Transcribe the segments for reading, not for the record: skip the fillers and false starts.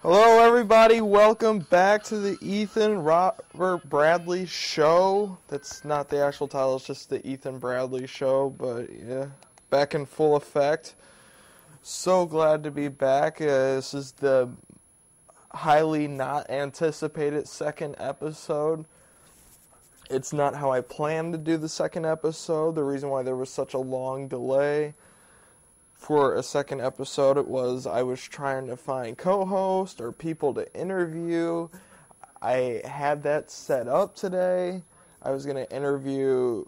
Hello, everybody. Welcome back to the Ethan Robert Bradley Show. That's not the actual title, it's just the Ethan Bradley Show, but yeah, back in full effect. So glad to be back. This is the highly not anticipated second episode. It's not how I planned to do the second episode. The reason why there was such a long delay for a second episode, it was I was trying to find co-hosts or people to interview. I had that set up today. I was going to interview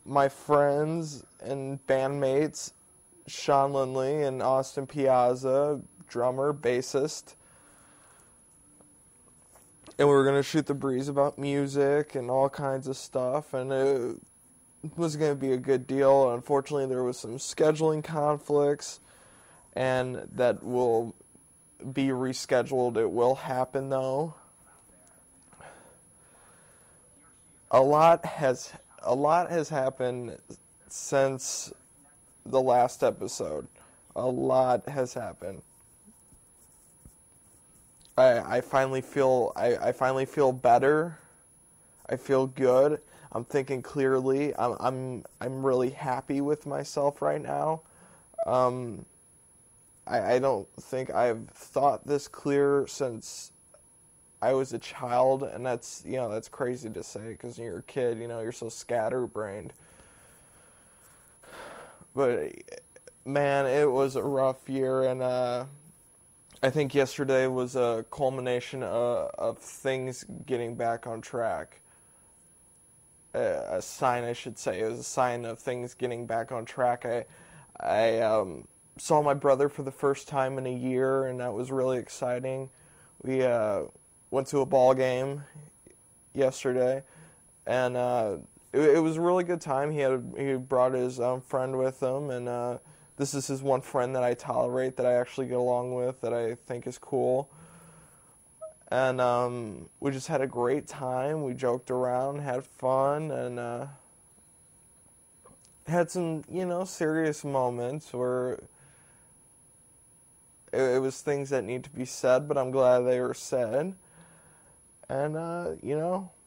my friends and bandmates, Sean Lindley and Austin Piazza, drummer, bassist. And we were going to shoot the breeze about music and all kinds of stuff, and it was going to be a good deal. Unfortunately, there was some scheduling conflicts, and that will be rescheduled. It will happen, though. A lot has happened since the last episode. A lot has happened. I finally feel better. I feel good. I'm thinking clearly. I'm really happy with myself right now. I don't think I've thought this clear since I was a child, and that's crazy to say because when you're a kid, you're so scatterbrained. But man, it was a rough year, and I think yesterday was a culmination of things getting back on track. A sign, I should say. It was a sign of things getting back on track. I saw my brother for the first time in a year, and that was really exciting. We went to a ball game yesterday, and it was a really good time. He brought his friend with him, and this is his one friend that I tolerate, that I actually get along with, that I think is cool. And we just had a great time. We joked around, had fun, and had some, serious moments where it was things that need to be said, but I'm glad they were said. And,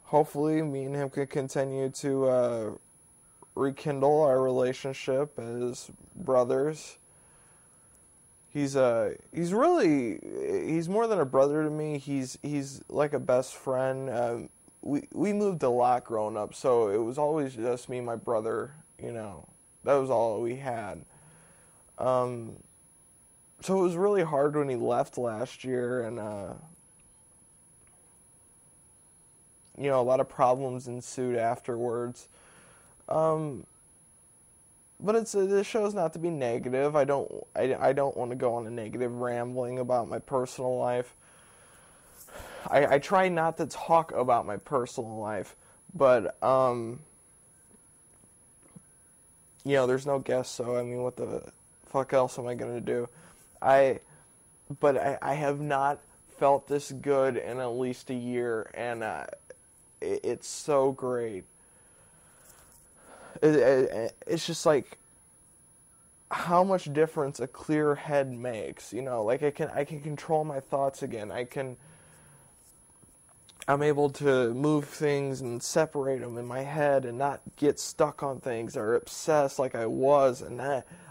hopefully me and him can continue to rekindle our relationship as brothers. He's more than a brother to me. He's like a best friend. We moved a lot growing up, so it was always just me and my brother. That was all we had. So it was really hard when he left last year, and a lot of problems ensued afterwards. But this show's not to be negative. I don't want to go on a negative rambling about my personal life. I try not to talk about my personal life, but there's no guest, so I mean, what the fuck else am I gonna do? I have not felt this good in at least a year, and it's so great. It's just like how much difference a clear head makes. Like I can control my thoughts again. I'm able to move things and separate them in my head and not get stuck on things or obsess like I was. And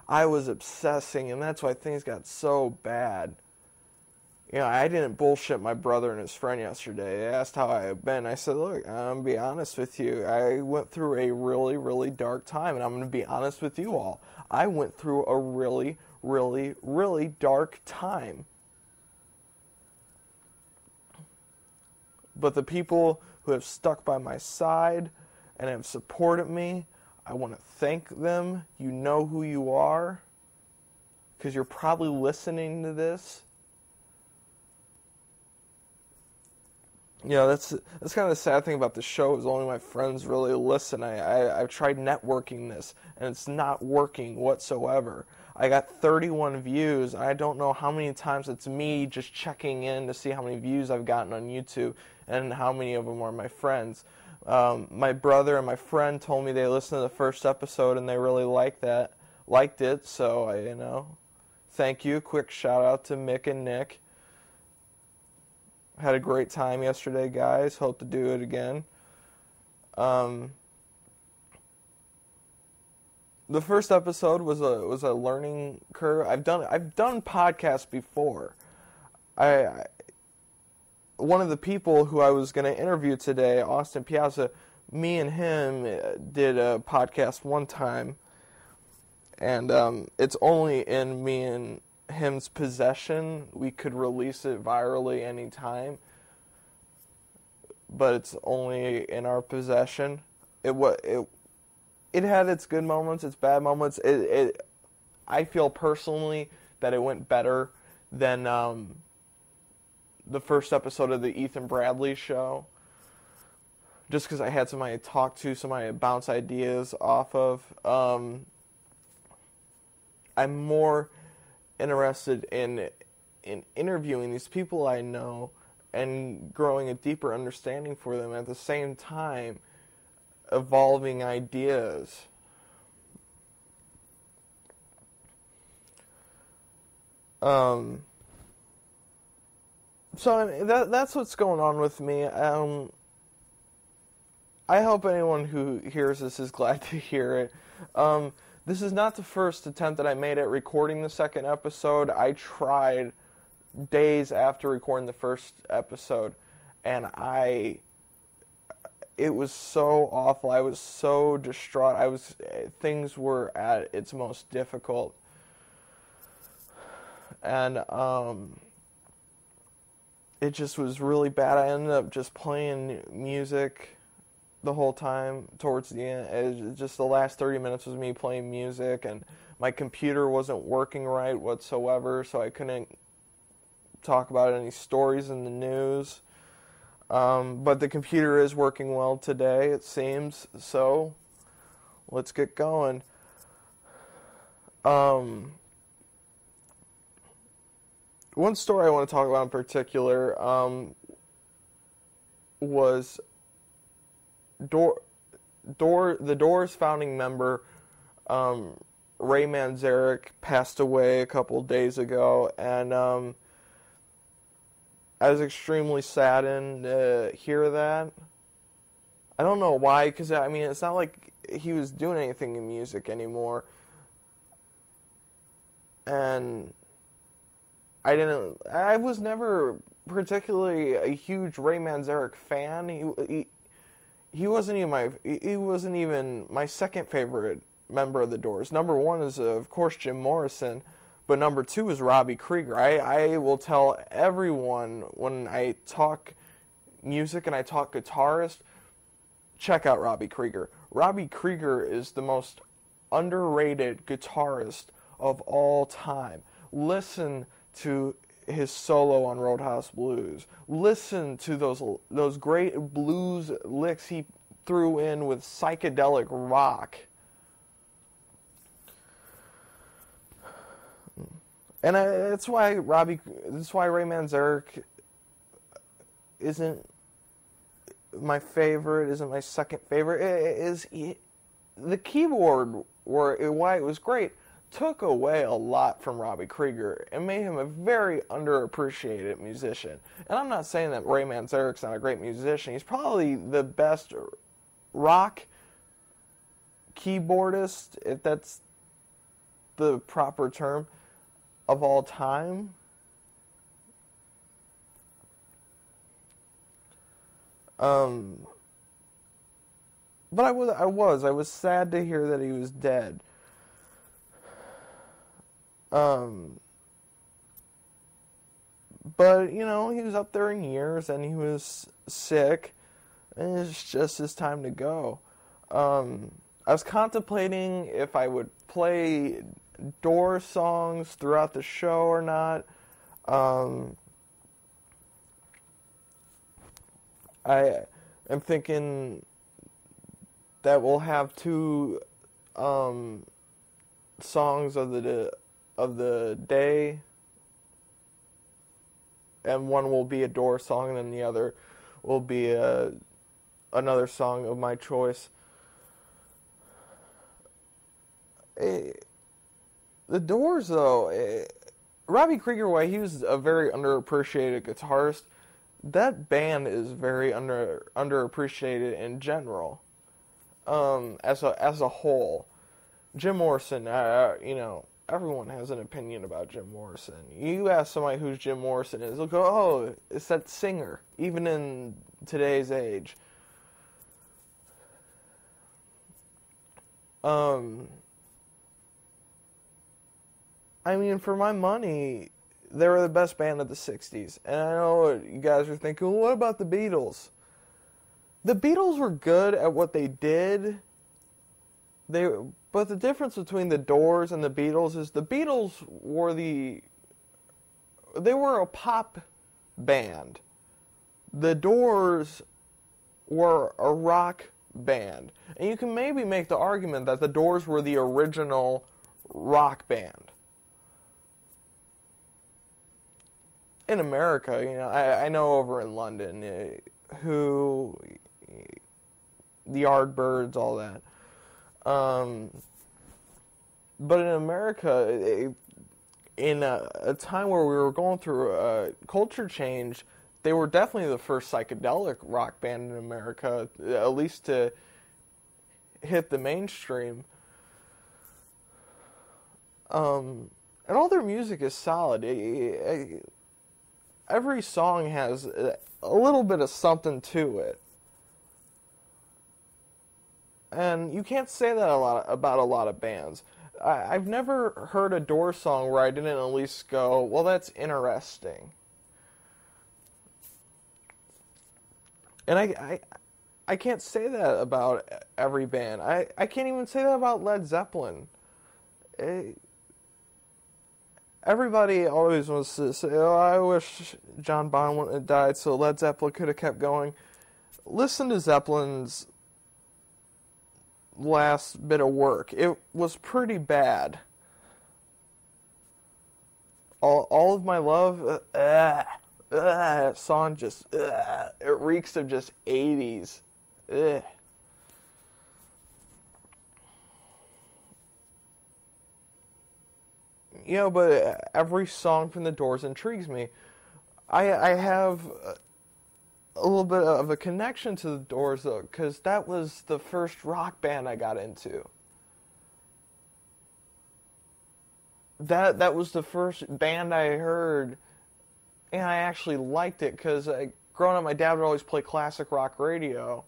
I was obsessing, and that's why things got so bad. I didn't bullshit my brother and his friend yesterday. They asked how I had been. I said, look, I'm going to be honest with you. I went through a really, really dark time, and I'm going to be honest with you all. I went through a really, really, really dark time. But the people who have stuck by my side and have supported me, I want to thank them. You know who you are, because you're probably listening to this. That's kind of the sad thing about the show is only my friends really listen. I've tried networking this, and it's not working whatsoever. I got 31 views. I don't know how many times it's me just checking in to see how many views I've gotten on YouTube and how many of them are my friends. My brother and my friend told me they listened to the first episode and they really liked it. So, thank you. Quick shout out to Mick and Nick. Had a great time yesterday, guys. Hope to do it again. The first episode was a learning curve. I've done podcasts before. One of the people who I was going to interview today, Austin Piazza, me and him did a podcast one time, and it's only in me and him's possession. We could release it virally anytime, but it's only in our possession. It had its good moments, its bad moments. I feel personally that it went better than the first episode of the Ethan Bradley show, just because I had somebody to talk to, somebody to bounce ideas off of. I'm more interested in interviewing these people I know and growing a deeper understanding for them, at the same time evolving ideas. So that's what's going on with me. I hope anyone who hears this is glad to hear it. This is not the first attempt that I made at recording the second episode. I tried days after recording the first episode, and it was so awful. I was so distraught. Things were at its most difficult. And it just was really bad. I ended up just playing music the whole time towards the end. Just the last 30 minutes was me playing music, and my computer wasn't working right whatsoever, so I couldn't talk about any stories in the news. But the computer is working well today, it seems, so let's get going. One story I want to talk about in particular was the Doors founding member Ray Manzarek passed away a couple days ago, and I was extremely saddened to hear that. I don't know why, because I mean, it's not like he was doing anything in music anymore, and I was never particularly a huge Ray Manzarek fan. He wasn't even my second favorite member of the Doors. Number one is of course Jim Morrison, but number two is Robbie Krieger. I will tell everyone when I talk music and I talk guitarist, check out Robbie Krieger. Robbie Krieger is the most underrated guitarist of all time. Listen to his solo on Roadhouse Blues. Listen to those great blues licks he threw in with psychedelic rock. And that's why Ray Manzarek isn't my favorite, isn't my second favorite. The keyboard, why it was great, took away a lot from Robbie Krieger and made him a very underappreciated musician. And I'm not saying that Ray Manzarek's not a great musician. He's probably the best rock keyboardist, if that's the proper term, of all time. But I was sad to hear that he was dead. But, you know, he was up there in years, and he was sick, and it's just his time to go. I was contemplating if I would play Doors songs throughout the show or not. I am thinking that we'll have two songs of the day, and one will be a Doors song, and then the other will be another song of my choice. The Doors, though, Robbie Krieger, he was a very underappreciated guitarist. that band is very underappreciated in general. As a whole, Jim Morrison, everyone has an opinion about Jim Morrison. You ask somebody who's Jim Morrison is, they'll go, "Oh, it's that singer," even in today's age. I mean, for my money, they were the best band of the 60s. And I know you guys are thinking, well, what about the Beatles? The Beatles were good at what they did. But the difference between the Doors and the Beatles is the Beatles they were a pop band. The Doors were a rock band. And you can maybe make the argument that the Doors were the original rock band. In America, I know over in London, the Yardbirds, all that. But in America, in a time where we were going through a culture change, they were definitely the first psychedelic rock band in America, at least to hit the mainstream. And all their music is solid. Every song has a little bit of something to it. And you can't say that about a lot of bands. I've never heard a Doors song where I didn't at least go, well, that's interesting. And I can't say that about every band. I can't even say that about Led Zeppelin. Everybody always wants to say, oh, I wish John Bonham wouldn't have died so Led Zeppelin could have kept going. Listen to Zeppelin's last bit of work. It was pretty bad. All of My Love, that song just, it reeks of just 80s. But every song from the Doors intrigues me. I have a little bit of a connection to the Doors, though, because that was the first rock band I got into. That was the first band I heard, and I actually liked it, because growing up, my dad would always play classic rock radio.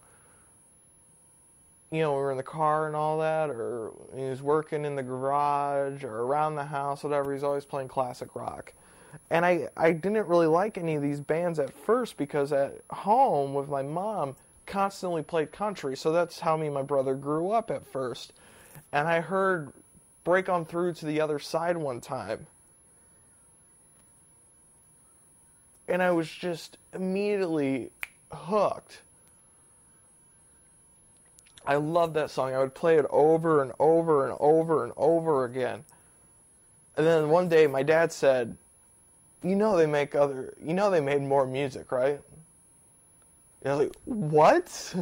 We were in the car and all that, or he was working in the garage, or around the house, whatever, he's always playing classic rock. And I didn't really like any of these bands at first, because at home with my mom, constantly played country, so that's how me and my brother grew up at first. And I heard Break On Through to the Other Side one time. And I was just immediately hooked. I loved that song. I would play it over and over and over and over again. And then one day my dad said, they made more music, right? And I was like, what?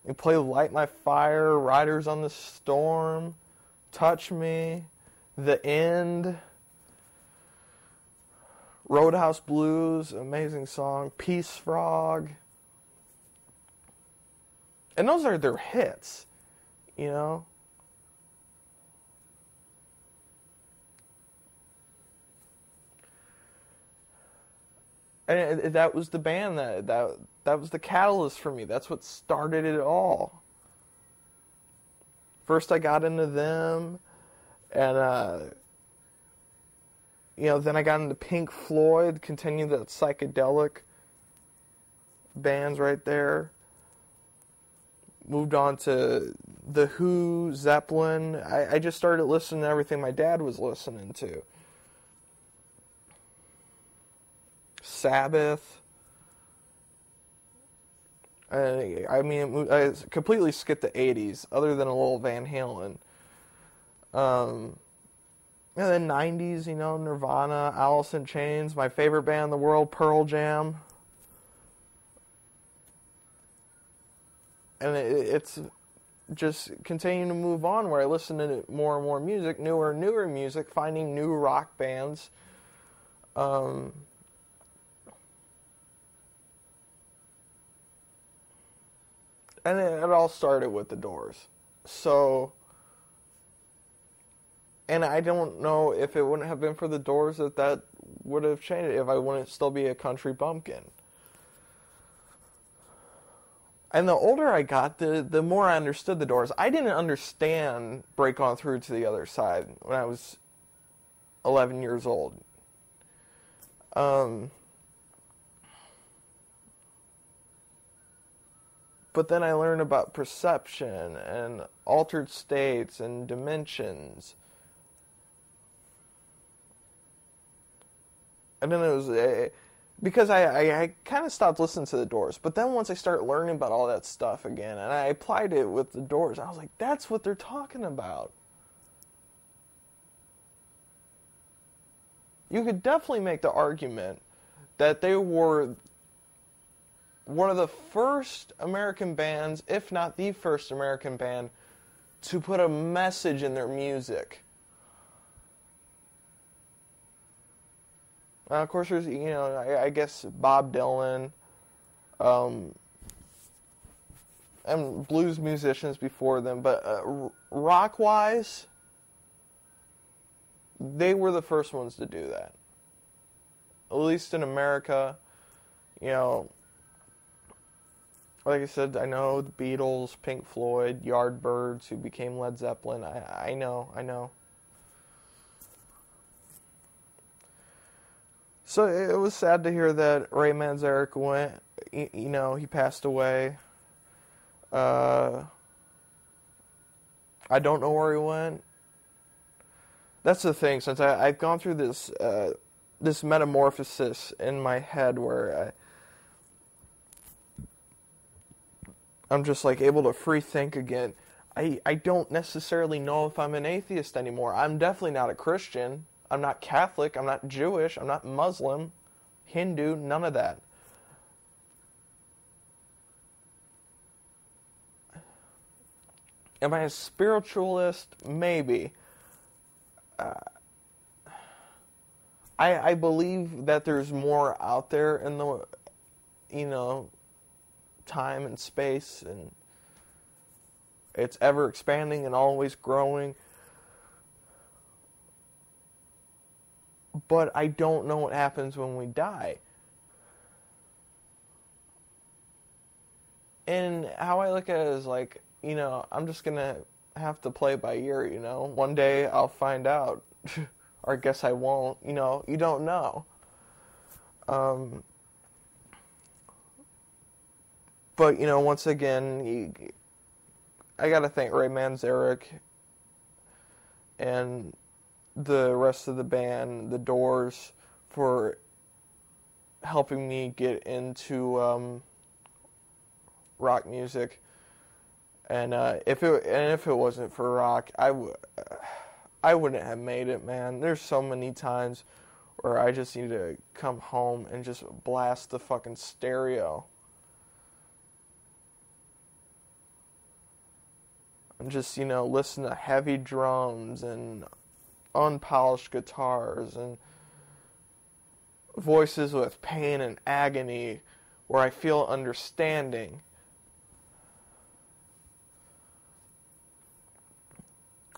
They play Light My Fire, Riders on the Storm, Touch Me, The End, Roadhouse Blues, amazing song, Peace Frog. And those are their hits, And that was the band that was the catalyst for me. That's what started it all. First I got into them, and then I got into Pink Floyd, continued that psychedelic bands right there. Moved on to The Who, Zeppelin. I just started listening to everything my dad was listening to. Sabbath. I completely skipped the 80s, other than a little Van Halen. And then 90s, Nirvana, Alice in Chains, my favorite band in the world, Pearl Jam. And it's just continuing to move on, where I listen to more and more music, newer and newer music, finding new rock bands. Um, and it all started with the Doors. So, and I don't know if it wouldn't have been for the Doors that would have changed, if I wouldn't still be a country bumpkin. And the older I got, the more I understood the Doors. I didn't understand Break On Through to the Other Side when I was 11 years old. But then I learned about perception and altered states and dimensions. And then it was... because I kind of stopped listening to the Doors. But then once I started learning about all that stuff again, and I applied it with the Doors, I was like, that's what they're talking about. You could definitely make the argument that they were one of the first American bands, if not the first American band, to put a message in their music. Of course, there's, I guess Bob Dylan, and blues musicians before them, but rock-wise, they were the first ones to do that. At least in America, like I said, I know the Beatles, Pink Floyd, Yardbirds, who became Led Zeppelin. I know. So it was sad to hear that Ray Manzarek went. He passed away. I don't know where he went. That's the thing. Since I've gone through this metamorphosis in my head where I'm just like able to free think again. I don't necessarily know if I'm an atheist anymore. I'm definitely not a Christian. I'm not Catholic, I'm not Jewish, I'm not Muslim, Hindu, none of that. Am I a spiritualist? Maybe. I believe that there's more out there in the, time and space, and it's ever expanding and always growing. But I don't know what happens when we die. And how I look at it is like, I'm just going to have to play by ear, One day I'll find out. Or I guess I won't, you don't know. But, once again, I got to thank Ray Manzarek and the rest of the band, the Doors, for helping me get into rock music. And if it wasn't for rock, I wouldn't have made it, man. There's so many times where I just need to come home and just blast the fucking stereo. And just, listen to heavy drums and unpolished guitars and voices with pain and agony where I feel understanding.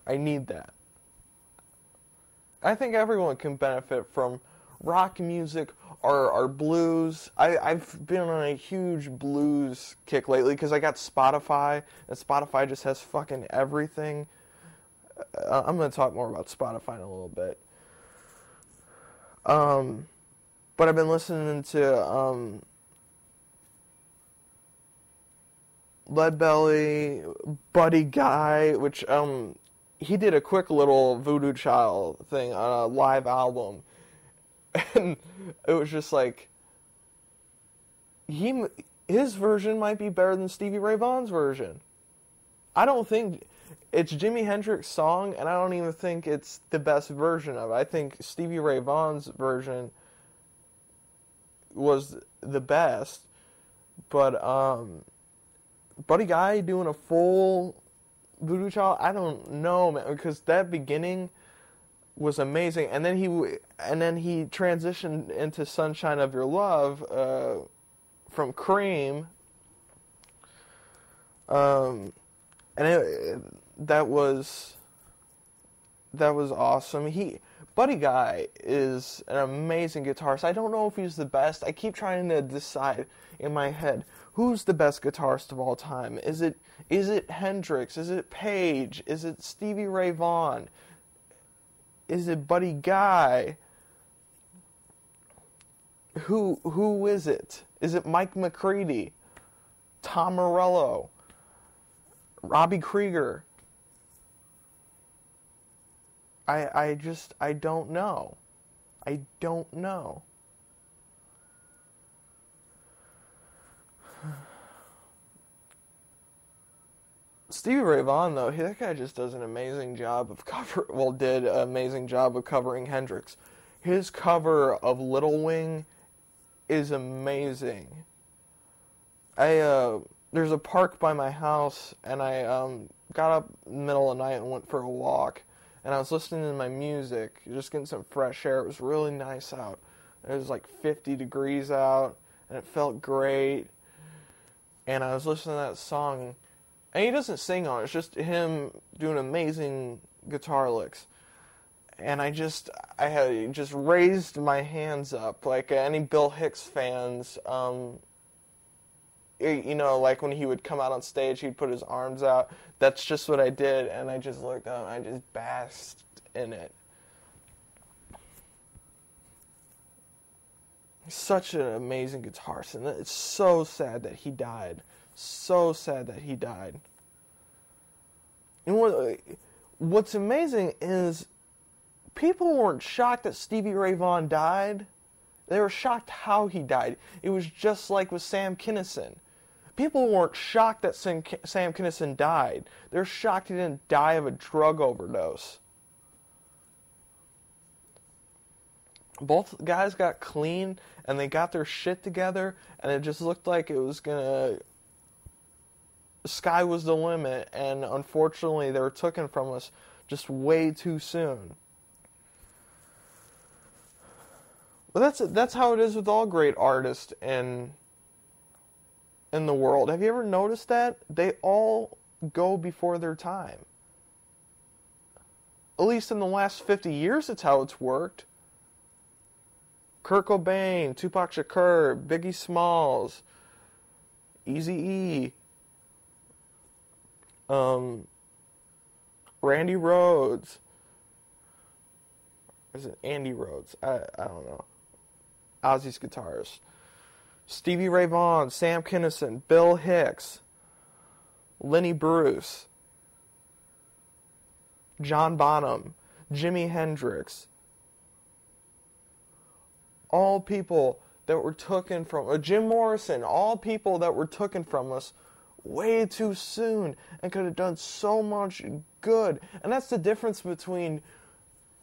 I need that. I think everyone can benefit from rock music or blues. I've been on a huge blues kick lately because I got Spotify, and Spotify just has fucking everything. I'm going to talk more about Spotify in a little bit. But I've been listening to Leadbelly, Buddy Guy, which he did a quick little Voodoo Child thing on a live album. And it was just like, his version might be better than Stevie Ray Vaughan's version. I don't think it's Jimi Hendrix's song, and I don't even think it's the best version of it. I think Stevie Ray Vaughan's version was the best. But Buddy Guy doing a full Voodoo Child, I don't know, man, because that beginning was amazing. And then he transitioned into Sunshine of Your Love from Cream. And that was awesome. Buddy Guy is an amazing guitarist. I don't know if he's the best. I keep trying to decide in my head who's the best guitarist of all time. Is it Hendrix? Is it Page? Is it Stevie Ray Vaughan? Is it Buddy Guy? Who is it? Is it Mike McCready? Tom Morello? Robbie Krieger? I don't know. I don't know. Stevie Ray Vaughan, though, that guy just does an amazing job of did an amazing job of covering Hendrix. His cover of Little Wing is amazing. There's a park by my house, and I got up in the middle of the night and went for a walk. And I was listening to my music, just getting some fresh air. It was really nice out. It was like 50 degrees out, and it felt great. And I was listening to that song, and he doesn't sing on it. It's just him doing amazing guitar licks. And I had just raised my hands up, like any Bill Hicks fans. Like when he would come out on stage, he'd put his arms out. That's just what I did, and I just looked up, and I just basked in it. He's such an amazing guitarist, and it's so sad that he died. So sad that he died. And what's amazing is people weren't shocked that Stevie Ray Vaughan died. They were shocked how he died. It was just like with Sam Kinison. People weren't shocked that Sam Kinison died. They're shocked he didn't die of a drug overdose. Both guys got clean, and they got their shit together, and it just looked like it was the sky was the limit, and unfortunately they were taken from us just way too soon. But that's how it is with all great artists in the world. Have you ever noticed that? They all go before their time. At least in the last 50 years, that's how it's worked. Kurt Cobain, Tupac Shakur, Biggie Smalls, Eazy-E, Randy Rhoads. Or is it Andy Rhoads? I don't know. Ozzy's guitarist. Stevie Ray Vaughan, Sam Kinison, Bill Hicks, Lenny Bruce, John Bonham, Jimi Hendrix. All people that were taken from Jim Morrison, all people that were taken from us way too soon and could have done so much good. And that's the difference between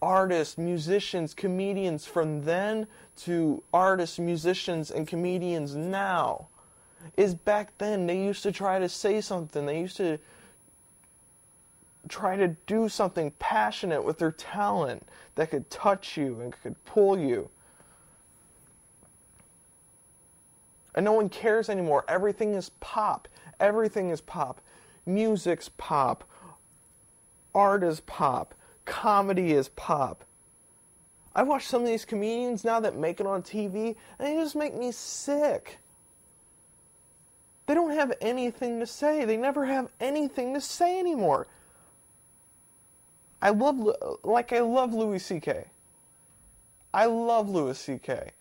artists, musicians, comedians from then to artists, musicians, and comedians now. Is back then they used to try to say something. They used to try to do something passionate with their talent that could touch you and could pull you. And no one cares anymore. Everything is pop. Everything is pop. Music's pop. Art is pop. Comedy is pop. I watch some of these comedians now that make it on TV, and they just make me sick. They don't have anything to say. They never have anything to say anymore. I love Louis C.K. I love Louis C.K.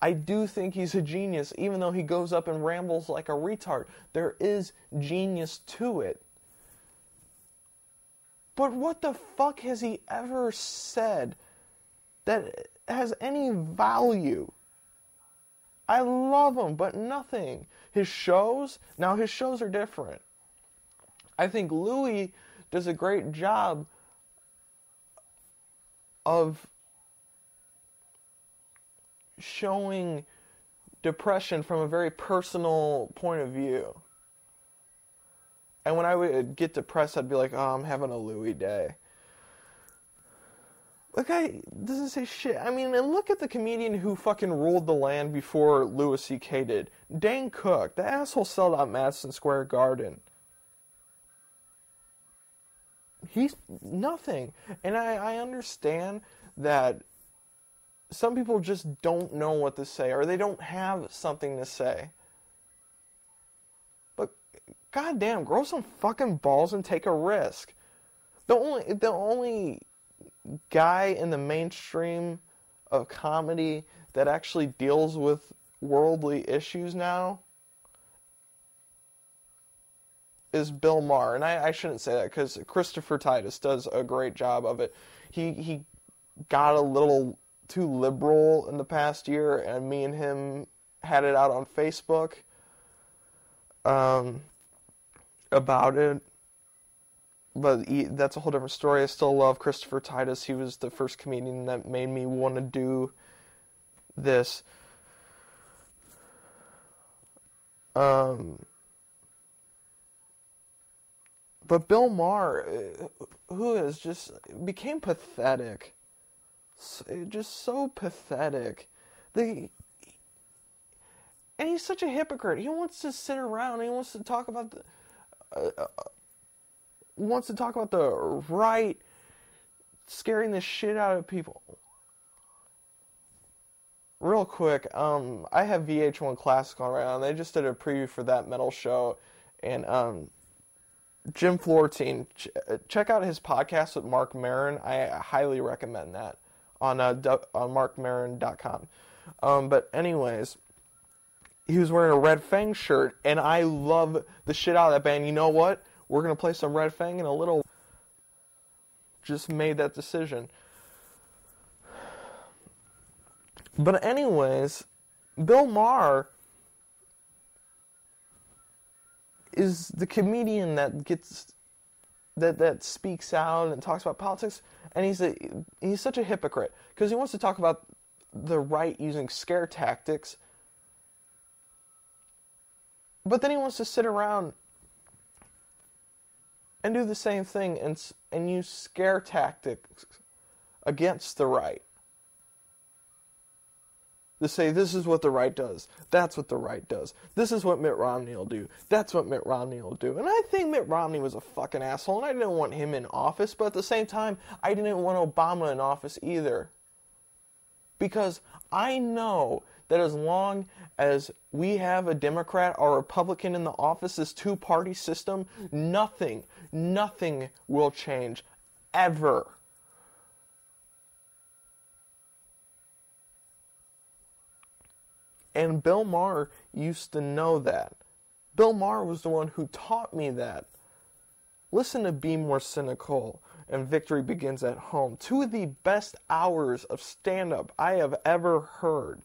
I do think he's a genius, even though he goes up and rambles like a retard. There is genius to it. But what the fuck has he ever said that has any value? I love him, but nothing. His shows are different. I think Louis does a great job of showing depression from a very personal point of view. And when I would get depressed, I'd be like, oh, I'm having a Louis day. The guy doesn't say shit. I mean, and look at the comedian who fucking ruled the land before Louis C.K. did. Dane Cook. The asshole sold out Madison Square Garden. He's nothing. And I understand that some people just don't know what to say, or they don't have something to say. But goddamn, grow some fucking balls and take a risk. The only guy in the mainstream of comedy that actually deals with worldly issues now is Bill Maher. And I shouldn't say that because Christopher Titus does a great job of it. He got a little too liberal in the past year, and me and him had it out on Facebook about it. But that's a whole different story. I still love Christopher Titus. He was the first comedian that made me want to do this. But Bill Maher, who is just became pathetic. Just so pathetic. And he's such a hypocrite. He wants to sit around. He wants to talk about the right scaring the shit out of people. Real quick, I have VH1 Classic on right now, and they just did a preview for that metal show, and Jim Florentine, check out his podcast with Mark Maron. I highly recommend that on markmaron.com. But anyways, he was wearing a Red Fang shirt, and I love the shit out of that band. You know what? We're going to play some Red Fang in a little. Just made that decision. But anyways, Bill Maher is the comedian that speaks out and talks about politics, and he's such a hypocrite because he wants to talk about the right using scare tactics, but then he wants to sit around and do the same thing and use scare tactics against the right. To say, this is what the right does. That's what the right does. This is what Mitt Romney will do. That's what Mitt Romney will do. And I think Mitt Romney was a fucking asshole, and I didn't want him in office, but at the same time, I didn't want Obama in office either. Because I know that as long as we have a Democrat or a Republican in the office, this two-party system, nothing will change, ever. And Bill Maher used to know that. Bill Maher was the one who taught me that. Listen to Be More Cynical and Victory Begins at Home. Two of the best hours of stand-up I have ever heard.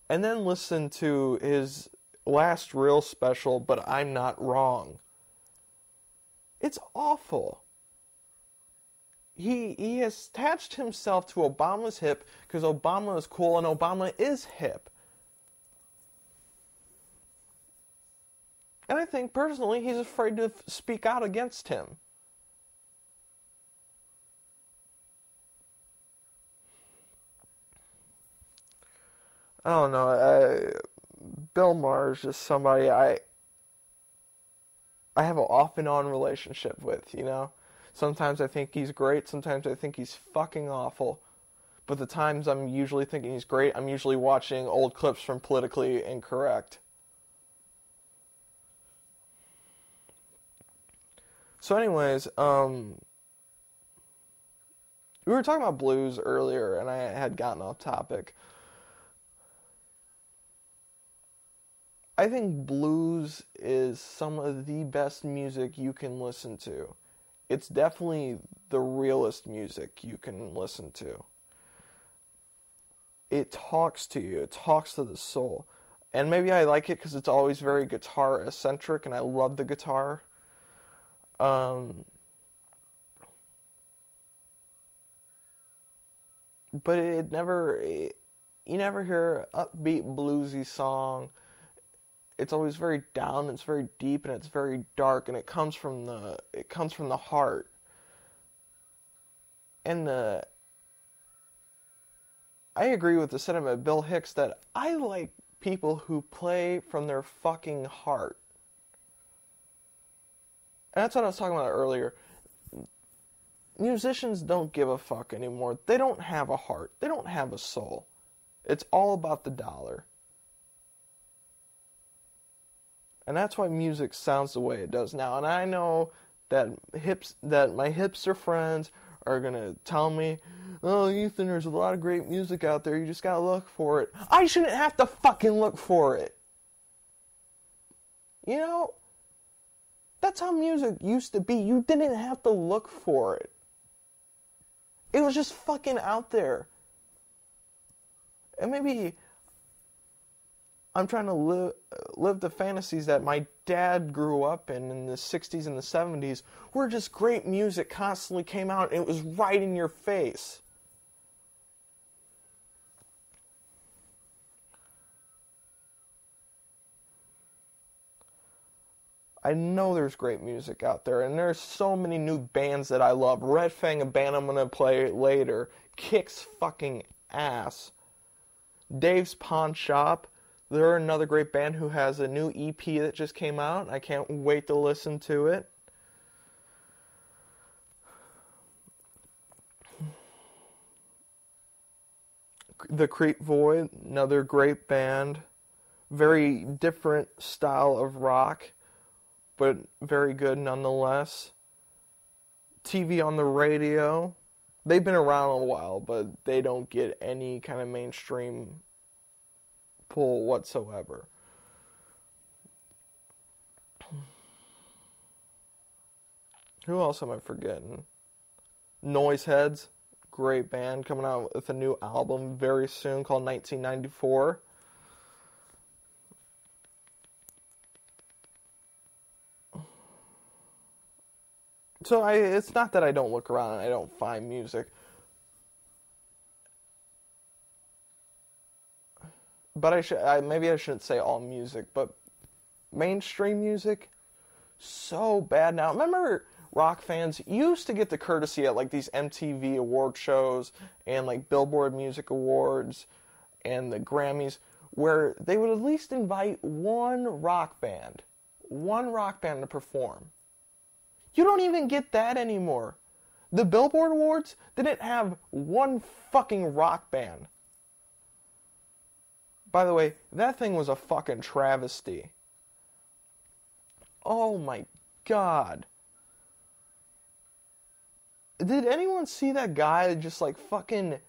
And then listen to his last real special, But I'm Not Wrong. It's awful. He has attached himself to Obama's hip because Obama is cool and Obama is hip. And I think, personally, he's afraid to speak out against him. I don't know. Bill Maher is just somebody I have an off and on relationship with, you know? Sometimes I think he's great, sometimes I think he's fucking awful. But the times I'm usually thinking he's great, I'm usually watching old clips from Politically Incorrect. So anyways, we were talking about blues earlier, and I had gotten off topic. I think blues is some of the best music you can listen to. It's definitely the realest music you can listen to. It talks to you. It talks to the soul. And maybe I like it because it's always very guitar-eccentric, and I love the guitar. But you never hear an upbeat bluesy song. It's always very down, it's very deep, and it's very dark, and it comes from the heart. And I agree with the sentiment of Bill Hicks that I like people who play from their fucking heart. And that's what I was talking about earlier. Musicians don't give a fuck anymore. They don't have a heart. They don't have a soul. It's all about the dollar. And that's why music sounds the way it does now. And I know that my hipster friends are going to tell me, oh, Ethan, there's a lot of great music out there. You just got to look for it. I shouldn't have to fucking look for it. You know, that's how music used to be. You didn't have to look for it. It was just fucking out there. And maybe I'm trying to live the fantasies that my dad grew up in the 60s and the 70s, where just great music constantly came out and it was right in your face. I know there's great music out there, and there's so many new bands that I love. Red Fang, a band I'm going to play later, kicks fucking ass. Dave's Pawn Shop, they're another great band who has a new EP that just came out. I can't wait to listen to it. The Creep Void, another great band. Very different style of rock, but very good nonetheless. TV on the Radio. They've been around a while, but they don't get any kind of mainstream pull whatsoever. Who else am I forgetting? Noiseheads, great band, coming out with a new album very soon called 1994. So it's not that I don't look around and I don't find music. But maybe I shouldn't say all music, but mainstream music, so bad now. Remember, rock fans used to get the courtesy at like these MTV award shows and like Billboard Music Awards and the Grammys, where they would at least invite one rock band to perform. You don't even get that anymore. The Billboard Awards didn't have one fucking rock band. By the way, that thing was a fucking travesty. Oh my God. Did anyone see that guy that just like fucking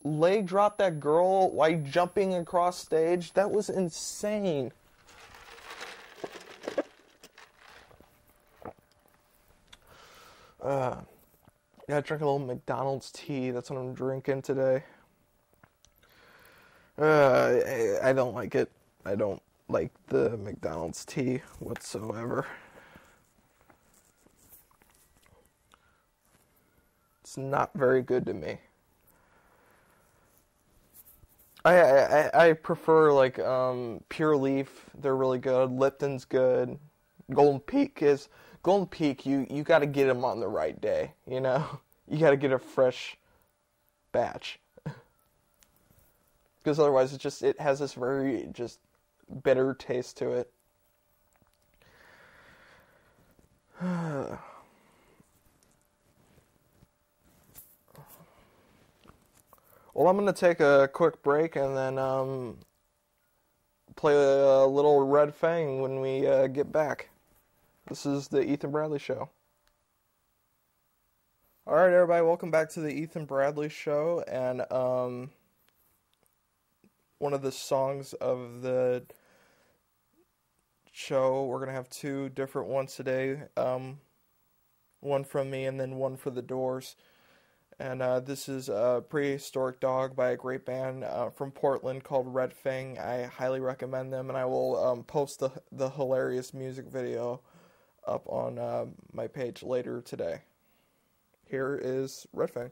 leg drop that girl while jumping across stage? That was insane. Gotta drink a little McDonald's tea. That's what I'm drinking today. I don't like it. I don't like the McDonald's tea whatsoever. It's not very good to me. I prefer like Pure Leaf. They're really good. Lipton's good. Golden Peak, you got to get them on the right day, you know? You got to get a fresh batch. Because otherwise it has this very just bitter taste to it. Well, I'm going to take a quick break and then play a little Red Fang when we get back. This is the Ethan Bradley Show. Alright, everybody, welcome back to the Ethan Bradley Show. And one of the songs of the show, we're going to have two different ones today. One from me and then one for The Doors. And this is Prehistoric Dog by a great band from Portland called Red Fang. I highly recommend them, and I will post the hilarious music video up on my page later today. Here is Red Fang.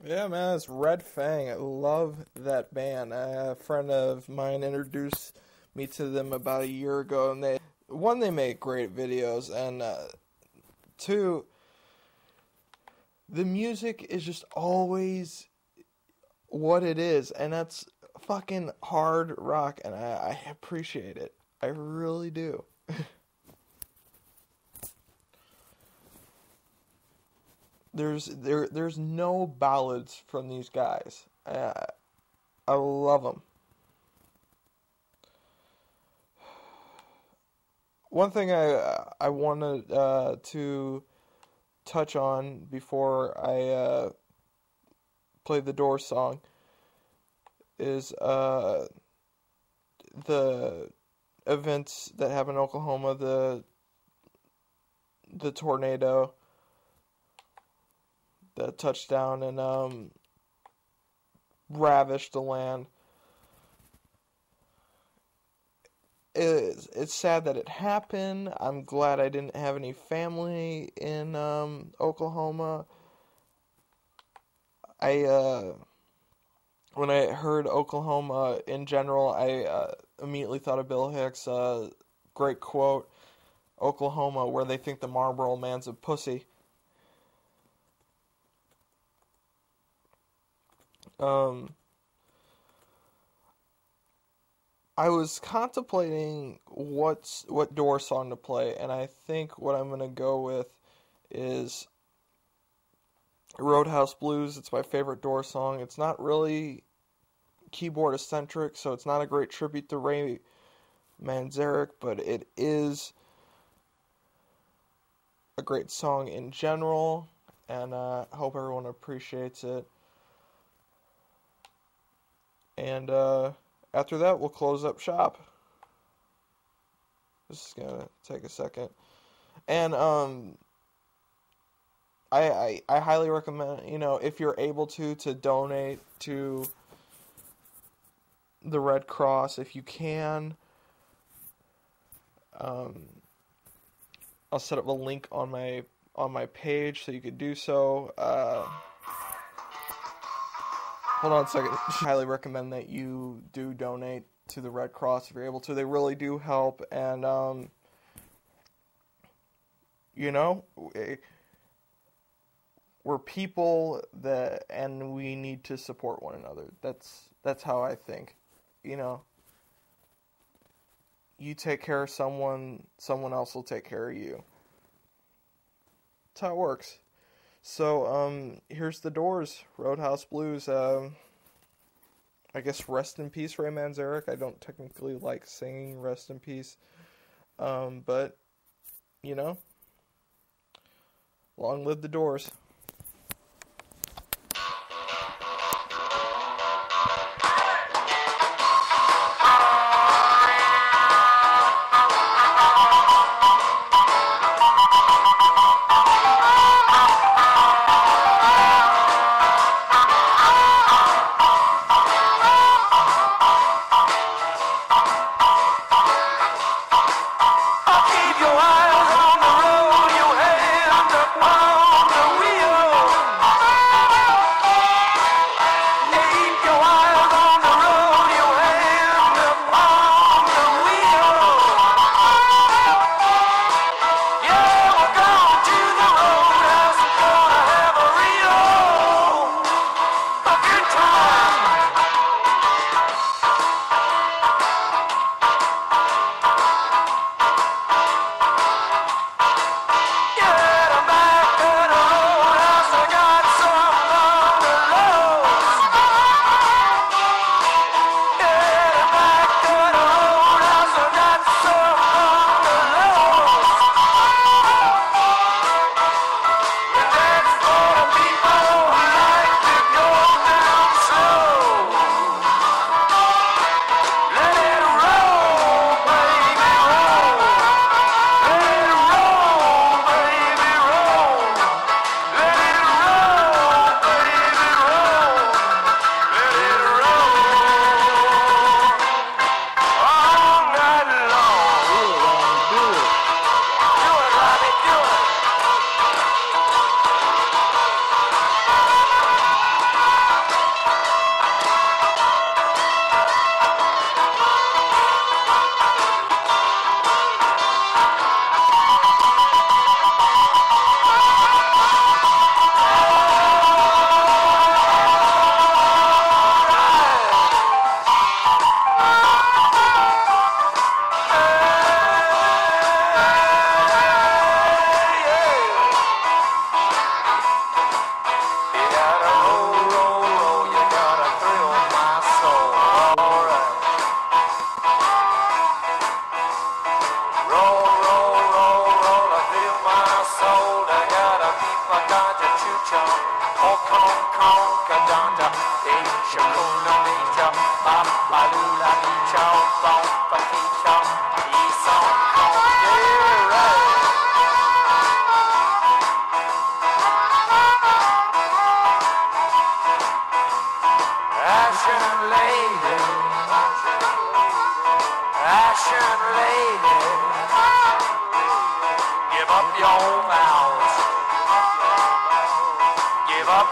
Yeah, man, it's Red Fang. I love that band. A friend of mine introduced me to them about a year ago, and they make great videos, and two, the music is just always what it is, and that's fucking hard rock, and I appreciate it. I really do. There's no ballads from these guys. I love them. One thing I wanted to touch on before I play the Doors song is the events that happened in Oklahoma, the tornado, the touchdown, and ravished the land. It's sad that it happened. I'm glad I didn't have any family in Oklahoma. When I heard Oklahoma in general, I immediately thought of Bill Hicks' great quote, "Oklahoma, where they think the Marlboro Man's a pussy." I was contemplating what Doors song to play, and I think what I'm gonna go with is Roadhouse Blues. It's my favorite Doors song. It's not really keyboard eccentric, so it's not a great tribute to Ray Manzarek, but it is a great song in general, and I hope everyone appreciates it. And after that, we'll close up shop. This is gonna take a second. And I highly recommend, if you're able to donate to the Red Cross, if you can. I'll set up a link on my page so you could do so. Hold on a second. I highly recommend that you do donate to the Red Cross if you're able to. They really do help, and we're people and we need to support one another. That's how I think. You take care of someone else will take care of you. That's how it works. So, here's the Doors, Roadhouse Blues. I guess rest in peace, Ray Manzarek. I don't technically like singing rest in peace. But, long live the Doors. Keep your eyes on the road, your hands upon the wheel.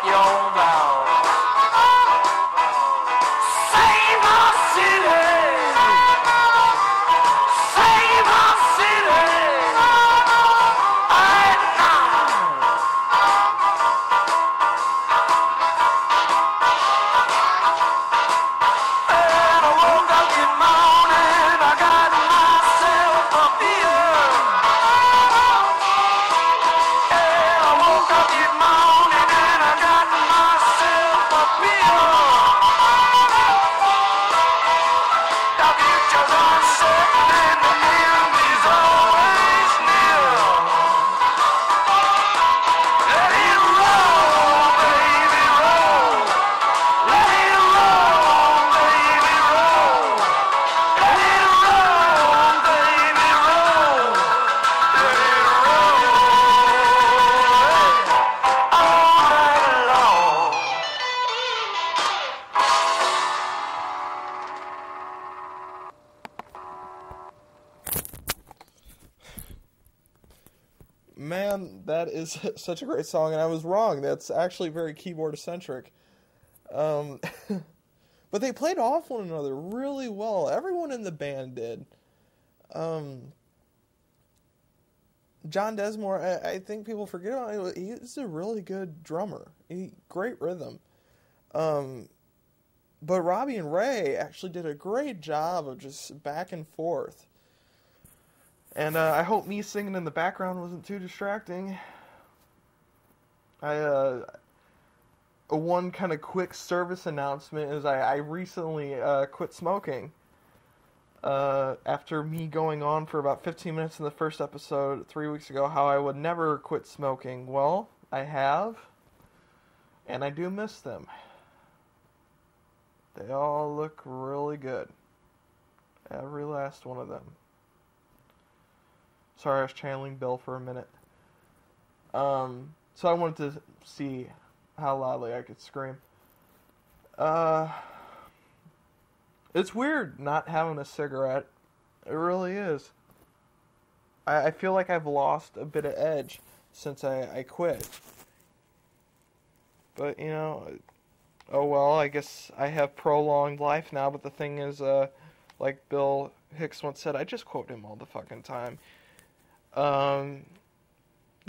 your vows. Save our city. Save our city. Right now. And I woke up in the morning, I got myself a beer. And I woke up in the morning and I got myself a beer. The future's uncertain and the end is always near. Let it roll, baby, roll. Let it roll, baby, roll. Let it roll, baby, roll. Let it roll all night long. Man, that is such a great song, and I was wrong. That's actually very keyboard-centric. But they played off one another really well. Everyone in the band did. John Desmore, I think people forget about him. He's a really good drummer. Great rhythm. But Robbie and Ray actually did a great job of just back and forth. And I hope me singing in the background wasn't too distracting. One kind of quick service announcement is I recently quit smoking. After me going on for about 15 minutes in the first episode 3 weeks ago, how I would never quit smoking. Well, I have, and I do miss them. They all look really good. Every last one of them. Sorry, I was channeling Bill for a minute. So I wanted to see how loudly I could scream. It's weird not having a cigarette. It really is. I feel like I've lost a bit of edge since I quit. But, you know, oh well, I guess I have prolonged life now, but the thing is, like Bill Hicks once said, I just quote him all the fucking time.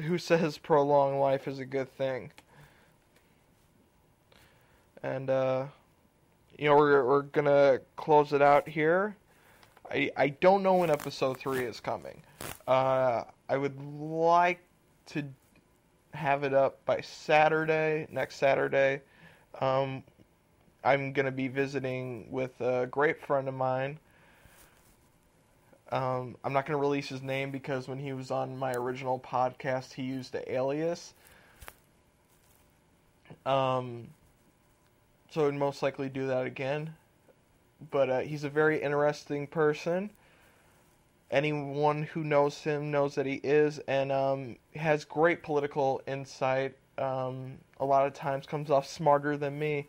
Who says prolonged life is a good thing? And, you know, we're gonna close it out here. I don't know when episode 3 is coming. I would like to have it up by Saturday, next Saturday. I'm gonna be visiting with a great friend of mine. I'm not going to release his name because when he was on my original podcast, he used the alias. So I'd most likely do that again. But he's a very interesting person. Anyone who knows him knows that he is, and has great political insight. A lot of times comes off smarter than me.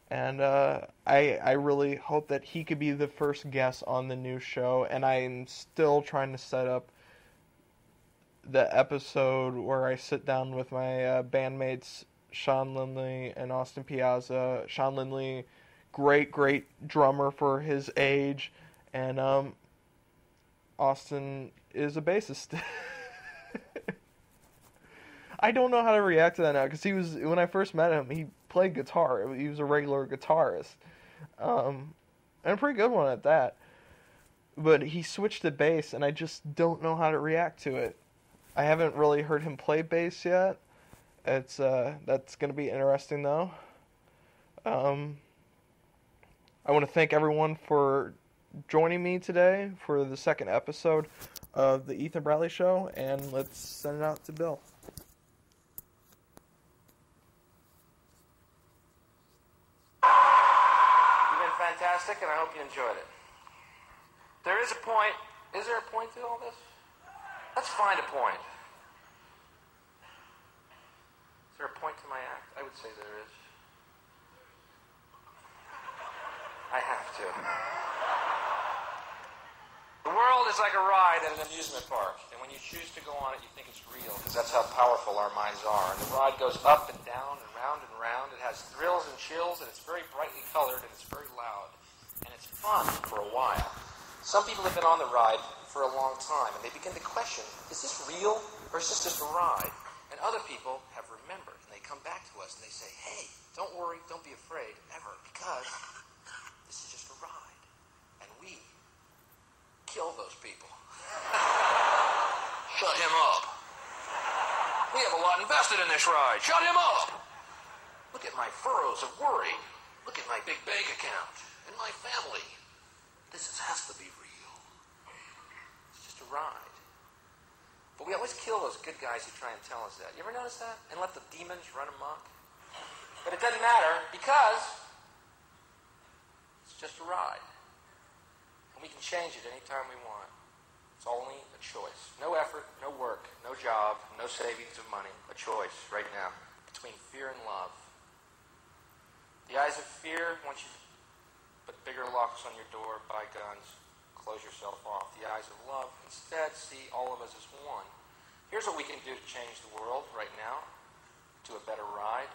And I really hope that he could be the first guest on the new show. And I'm still trying to set up the episode where I sit down with my bandmates, Sean Lindley and Austin Piazza. Sean Lindley, great drummer for his age. And Austin is a bassist. I don't know how to react to that now, because when I first met him, he played guitar. He was a regular guitarist. And a pretty good one at that. But he switched to bass, and I just don't know how to react to it. I haven't really heard him play bass yet. That's going to be interesting, though. I want to thank everyone for joining me today for the second episode of the Ethan Bradley Show, and let's send it out to Bill. Fantastic, and I hope you enjoyed it. There is a point. Is there a point to all this? Let's find a point. Is there a point to my act? I would say there is. I have to. The world is is like a ride at an amusement park. And when you choose to go on it, you think it's real, because that's how powerful our minds are. And the ride goes up and down and round and round. It has thrills and chills, and it's very brightly colored, and it's very loud. And it's fun for a while. Some people have been on the ride for a long time, and they begin to question, is this real, or is this just a ride? And other people have remembered, and they come back to us, and they say, hey, don't worry, don't be afraid, ever, because this is just a ride. And we kill those people. Shut him up. We have a lot invested in this ride. Shut him up. Look at my furrows of worry. Look at my big bank account and my family. Has to be real. It's just a ride. But we always kill those good guys who try and tell us that. You ever notice that? And let the demons run amok? But it doesn't matter, because it's just a ride. And we can change it anytime we want. It's only a choice. No effort, no work, no job, no savings of money. A choice right now between fear and love. The eyes of fear want you to put bigger locks on your door, buy guns, close yourself off. The eyes of love instead see all of us as one. Here's what we can do to change the world right now to a better ride.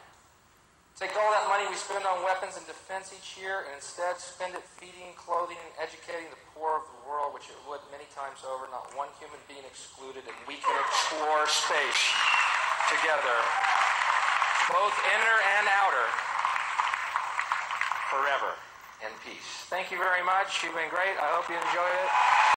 Take all that money we spend on weapons and defense each year and instead spend it feeding, clothing, and educating the poor of the world, which it would many times over, not one human being excluded, and we can explore space together, both inner and outer, forever in peace. Thank you very much. You've been great. I hope you enjoyed it.